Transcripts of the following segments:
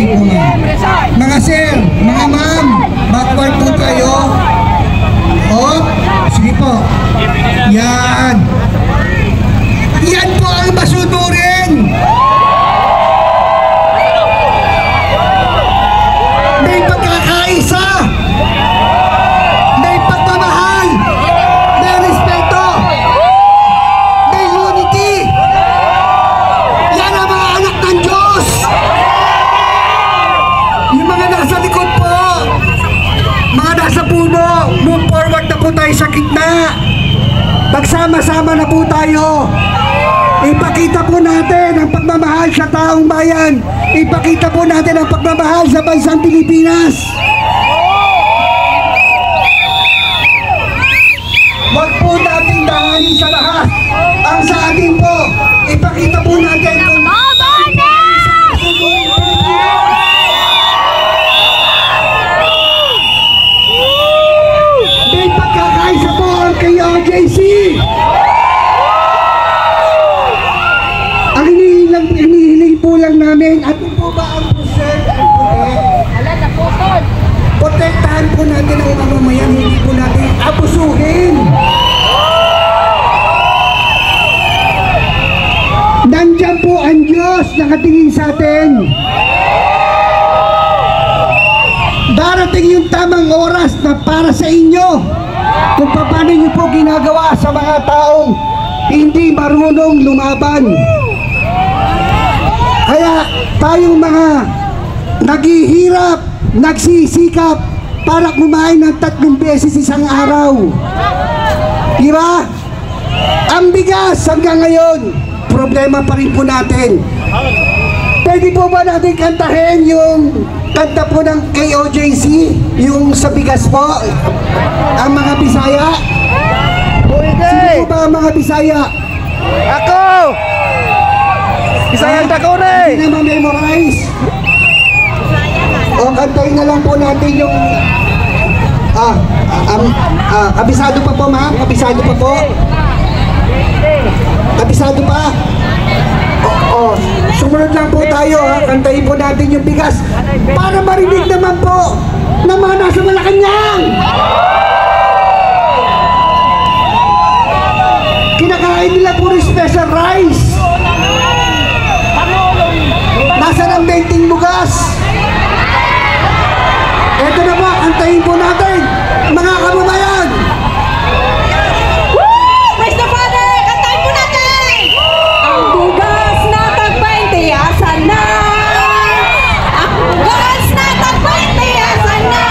Sige po ma'am. Mga sir, mga ma'am, backward po kayo. Oh, sige po. Yan. Yan po ang masunurin. May pagkakaisa. May pagmamahal. May respeto. May unity. Yan ang mga anak ng Diyos. Yung mga nasa likod po, mga nasa puno, move forward na po tayo sa gitna. Magsama-sama na po tayo. Ipakita po natin ang pagmamahal sa taong bayan. Ipakita po natin ang pagmamahal sa bansang Pilipinas. Huwag po natin dahanin sa lahat. Ang sa atin po, ipakita po natin kung may pagkakaisa po ang KOJC. Ang hinihiling po lang namin, at po ba ang pusod at protect? Protektahan po natin ang mamamayan, hindi po natin abusuhin. Nandiyan po ang Diyos nakatingin sa atin. Darating yung tamang oras na para sa inyo kung paano nyo po ginagawa sa mga taong hindi marunong lumaban. Kaya tayong mga naghihirap, nagsisikap para kumain ng 3 beses isang araw. Di ba? Ang bigas hanggang ngayon, problema pa rin po natin. Pwede po ba natin kantahin yung kanta po ng KOJC, yung sa bigas po, ang mga Bisaya? Sino po ba ang mga Bisaya? Ako! Bisayang Dakone! Hindi na ma-memorize. O kantahin na lang po natin yung kabisado pa po ma'am, kabisado pa po. Kabisado pa. Sumunod lang po tayo ha, kantahin po natin yung bigas para marinig naman po na mga nasa Malacanang. Kinakain nila puro special rice. Nasa ng 20 bugas. Eto na po, kantahin po natin mga kababayan. Praise the Father! Kantahin po natin! Ang bugas na tag-20, asan na? Ang bugas na tag-20, asan na?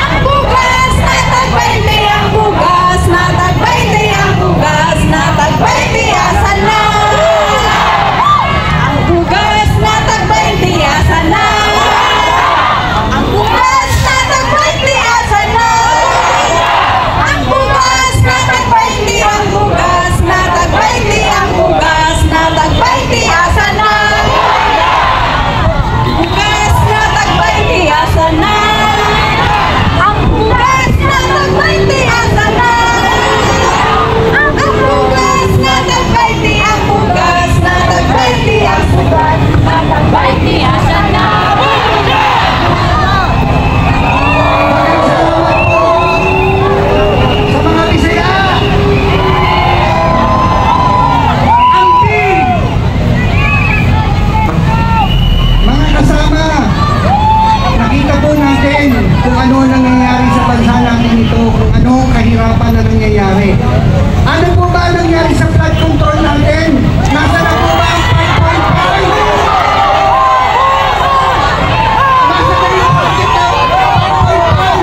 Ang bugas na tag-20, ang bugas na tag-20, ang bugas na tag-20, asan na? Ang bugas na tag-20, asan na? Ang bugas na tag-20, asan na? Ang bugas na tag-20, ang bugas na tag-20, ang bugas na tag-20, asan na? Bugas na tag-20, asan na? Ang bugas na tag-20, asan na? Ang bugas na tag-20, ang bugas na tag-20, ang bugas na tag-20, asan na? Sa mga Bisaya, amping, mga kasama, nakita po natin kung ano nangyayari sa bansa natin ito, kung ano kahirapan na nangyayari. Ano po ba nangyayari sa flood control natin? Nasa na po ba ang 5.5? Nasa na yung budget na 5.5?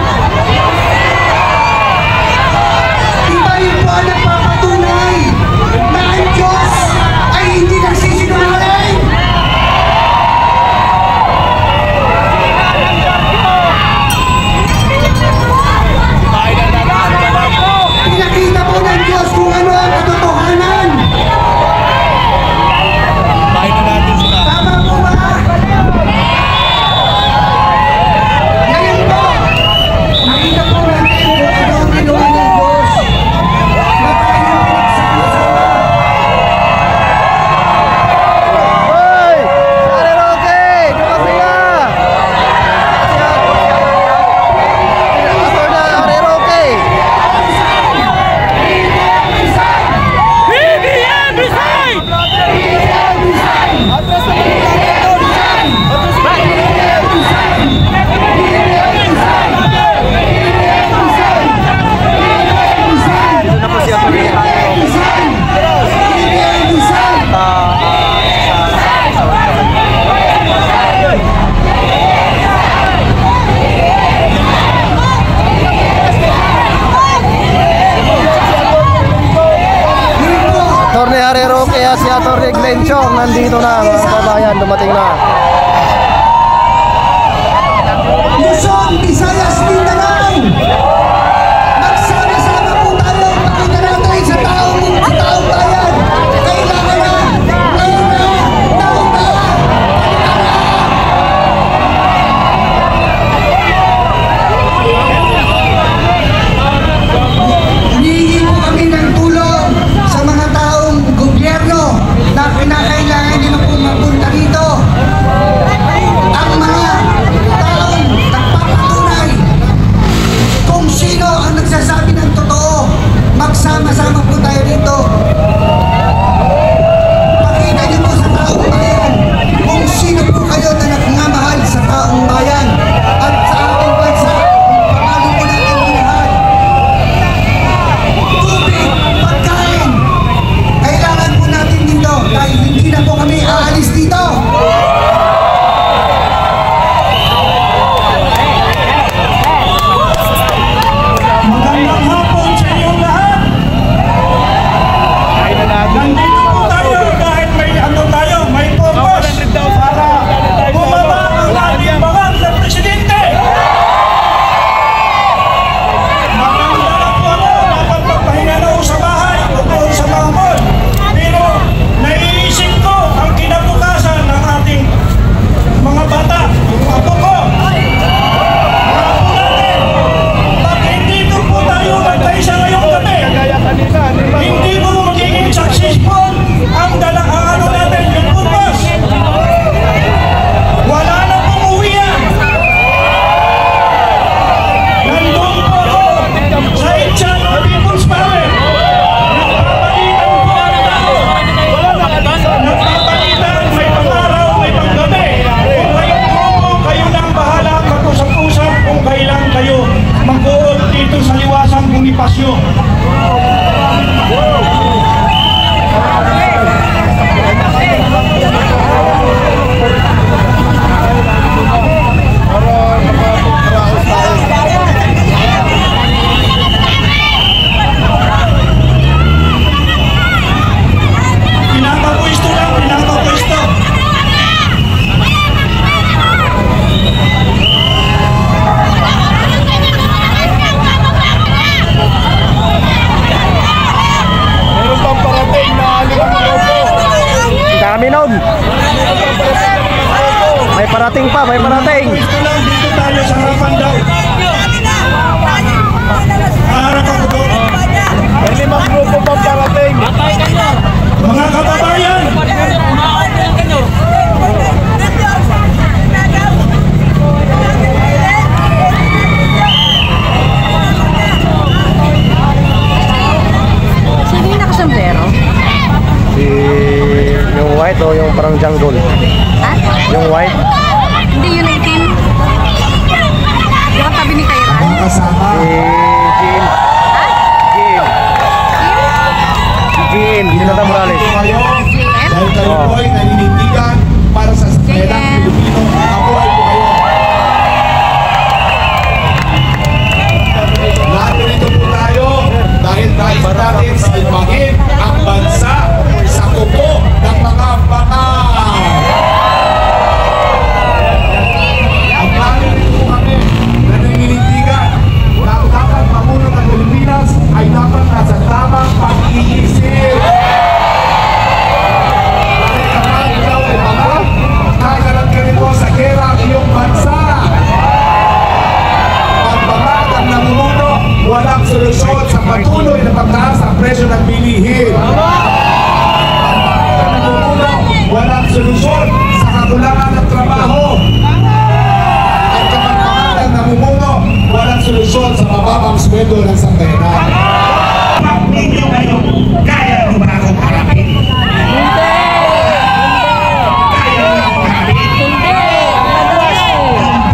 Iba yun po ang nagpapatunay na ang Diyos ay hindi nagsisinungaling. Pinakita po ng Diyos kung ano ang katotohanan. Luzon, Visayas, Mindanao. Magsama-sama po tayo. Pakita natin sa taong bayan. Kailangan na. Ngayon na. Taon na. Hinihingi po kami ng tulong sa mga taong gobyerno na kinakailangan nila po mapunta dito. Ang mga taong nagpapatunay kung sino ang nagsasabi ng totoo, magsama-sama po tayo dito. Pakita niyo po sa taong bayan kung sino po kayo na nagmamahal sa taong bayan at sa ating bansa. Paano po natin minahal? Tubig, pagkain, kailangan po natin dito dahil hindi na po kami aalis dito. Magandang hapon sa inyong lahat. Nandito po tayo dahil may tayo, may purpose para bumaba ang ating bangag na presidente. Maganda na po ako, dapat magpahinga na ako sa bahay o doon sa mga mall. Pero naiisip ko ang kinabukasan ng ating mga bata, yung apo ko. Bakit hindi po tayo magkaisa ngayong gabi? Hindi po magiging successful ang ano natin, yung purpose. Wala na pong uwian. Nandun po ako sa Itchan of People's Power. Nagpapalitan, may pang-araw, may pang-gabi. Kung kayong grupo, kayo lang bahala mag-usap-usap kung kailan kayo mag-uod dito sa Liwasang Bonifascio. Pinapapwisto lang, pinapapwisto. Meron pang parating na limang grupo. Dami nun. May parating pa, may parating. Pwisto lang, dito tayo sa harapan daw. Harap ako doon. May limang grupo pang parating. Mga kababayan, Sino yung nakasombrero? Si yung white o yung parang jungle? Ha? Yung white. Hindi, yun 18. Yung katabi ni Kairan. Si Jean. Jean. Jean. Jonathan Morales. JM? Dahil kayo po ay naninindigan para sa Sangguniang Pilipino, mabuhay po kayo. Nandito po tayo dahil nais natin salbahin ang bansa sa kuko ng mga bakal. Ang plano po kami na naninindigan na ang dapat mamuno ng Pilipinas ay dapat nasa tamang pag-iisip. Dahil kapag ikaw ay bakal, kakalat ka rin mo sa gera ang iyong bansa. Pagbabag ang namumuno, walang solusyon sa patuloy na pagtaas ang presyo ng bilihin. Pagbabag ang namumuno, walang solusyon sa kakulangan ng trabaho. At kapag ang namumuno, walang solusyon sa mababang sweldo ng sangkayanan. ninyo ngayon, kaya mo ba akong harapin? Kaya mo akong harapin?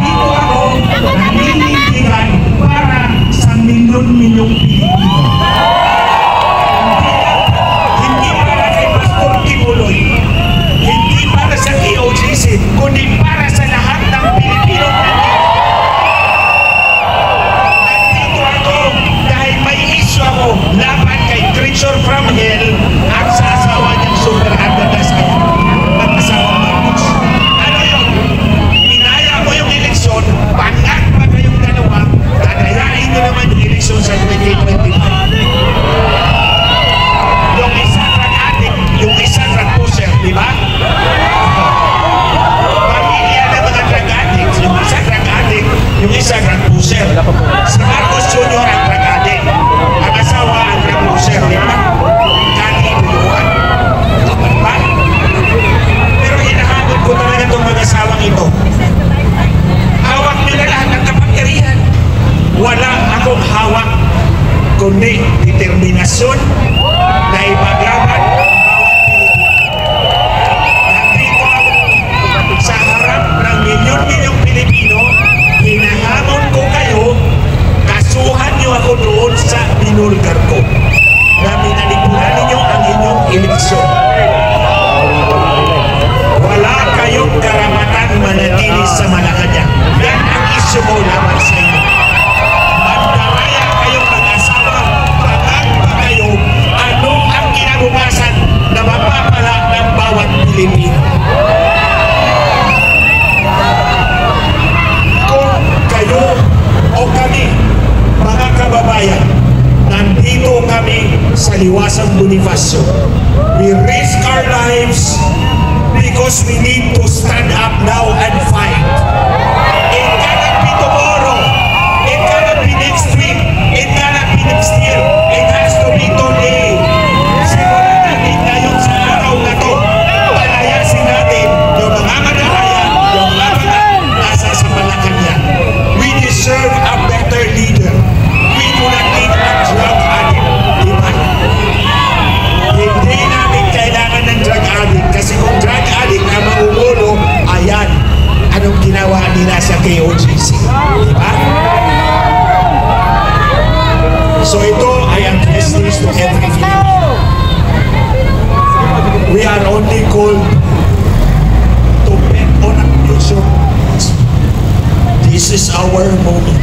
Dito ako naninindigan para sa milyon-milyong Pilipino. Hindi para kay Pastor Kibuloy, hindi para sa DOJC, kundi para sa lahat ng Pilipino. Nandito ako dahil may Bonifacio. We risk our lives because we need to stand up now and fight. It cannot be tomorrow. It cannot be next week. It cannot be next year. It has to be today. Simulan natin ngayon sa araw na to. Palayasin natin yung mga mananayan, yung mga nasa sa Malacanang. We deserve a better leader. We do not need a drug addict. Diba? Hindi natin kailangan ng drug addict kasi kung drug addict na mauulo, ayan, anong ginawa nila sa KOJC. Diba? So ito, I address this to every Filipino. We are only called to bet on a future. This is our moment.